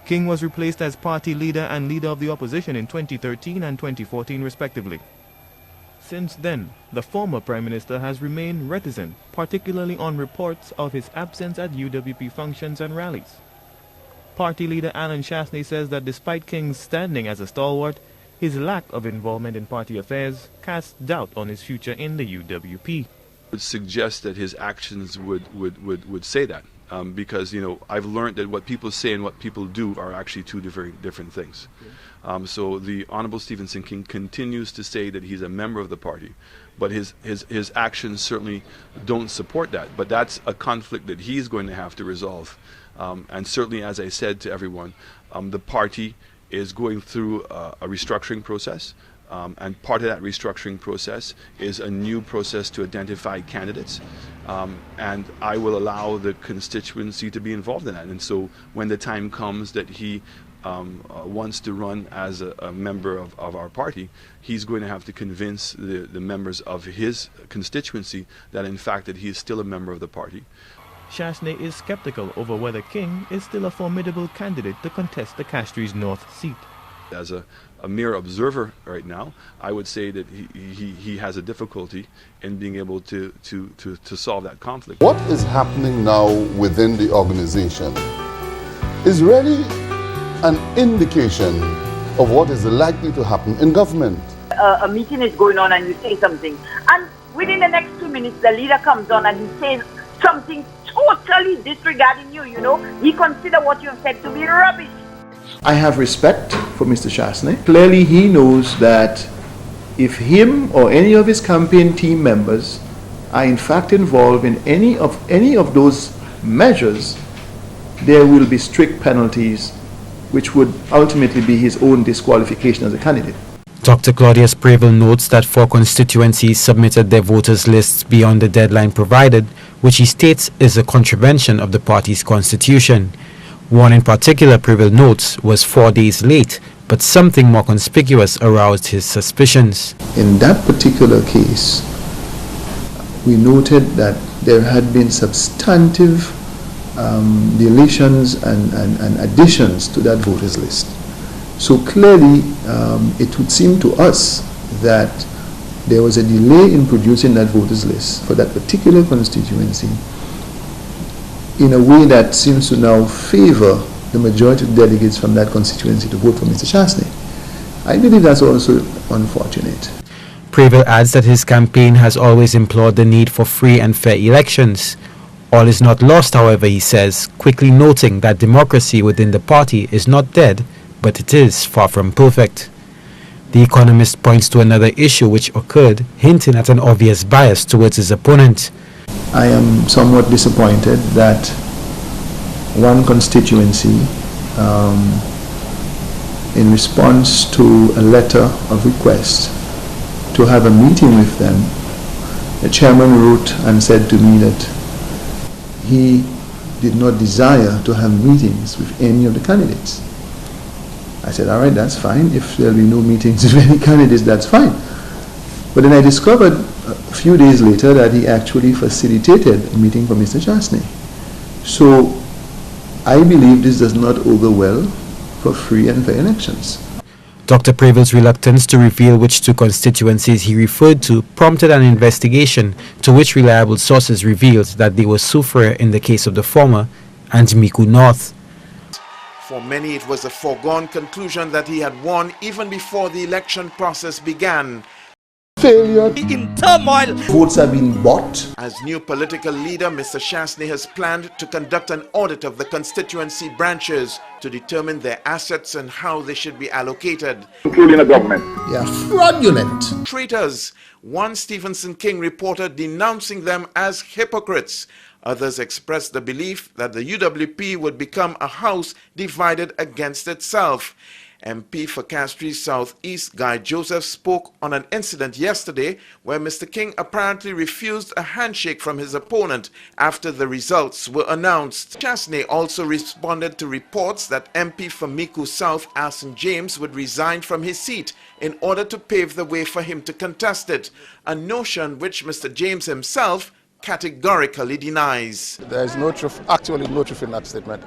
King was replaced as party leader and leader of the opposition in 2013 and 2014 respectively. Since then, the former Prime Minister has remained reticent, particularly on reports of his absence at UWP functions and rallies. Party leader Alan Chastanet says that despite King's standing as a stalwart, his lack of involvement in party affairs casts doubt on his future in the UWP. Would suggest that his actions would say that, because I've learned that what people say and what people do are actually two different things. So the Honorable Stephenson King continues to say that he's a member of the party, but his actions certainly don't support that. But that's a conflict that he's going to have to resolve. And certainly, as I said to everyone, the party is going through a restructuring process. And part of that restructuring process is a new process to identify candidates. And I will allow the constituency to be involved in that. And so when the time comes that he wants to run as a member of our party, he's going to have to convince the members of his constituency that in fact that he is still a member of the party. Chastanet is skeptical over whether King is still a formidable candidate to contest the Castries North seat. As a mere observer right now, I would say that he has a difficulty in being able to solve that conflict. What is happening now within the organization is really an indication of what is likely to happen in government. A meeting is going on and you say something, and within the next 2 minutes the leader comes on and he says something totally disregarding you, He considers what you have said to be rubbish. I have respect for Mr. Chastanet. Clearly he knows that if him or any of his campaign team members are in fact involved in any of those measures, there will be strict penalties which would ultimately be his own disqualification as a candidate. Dr. Claudius Preble notes that 4 constituencies submitted their voters' lists beyond the deadline provided, which he states is a contravention of the party's constitution. One in particular, Preble notes, was 4 days late, but something more conspicuous aroused his suspicions. In that particular case, we noted that there had been substantive deletions and additions to that voters' list. So clearly, it would seem to us that there was a delay in producing that voters' list for that particular constituency in a way that seems to now favor the majority of delegates from that constituency to vote for Mr. Chastanet. I believe that's also unfortunate. Preble adds that his campaign has always implored the need for free and fair elections. All is not lost, however, he says, quickly noting that democracy within the party is not dead, but it is far from perfect. The Economist points to another issue which occurred, hinting at an obvious bias towards his opponent. I am somewhat disappointed that one constituency, in response to a letter of request to have a meeting with them, the chairman wrote and said to me that he did not desire to have meetings with any of the candidates. I said, all right, that's fine. If there'll be no meetings with any candidates, that's fine. But then I discovered a few days later that he actually facilitated a meeting for Mr. Chastanet. So I believe this does not augur well for free and fair elections. Dr. Preble's reluctance to reveal which 2 constituencies he referred to prompted an investigation to which reliable sources revealed that they were Soufriere in the case of the former and Micoud North. For many, it was a foregone conclusion that he had won even before the election process began. Failure. In turmoil. Votes have been bought. As new political leader, Mr. Chastanet has planned to conduct an audit of the constituency branches to determine their assets and how they should be allocated. Including the government. They are fraudulent. Traitors. One Stephenson King reporter denouncing them as hypocrites. Others expressed the belief that the UWP would become a house divided against itself. MP for Castries South East Guy Joseph spoke on an incident yesterday where Mr. King apparently refused a handshake from his opponent after the results were announced. Chastanet also responded to reports that MP for Micoud South Alson James would resign from his seat in order to pave the way for him to contest it, a notion which Mr. James himself categorically denies. There is no truth, actually no truth in that statement.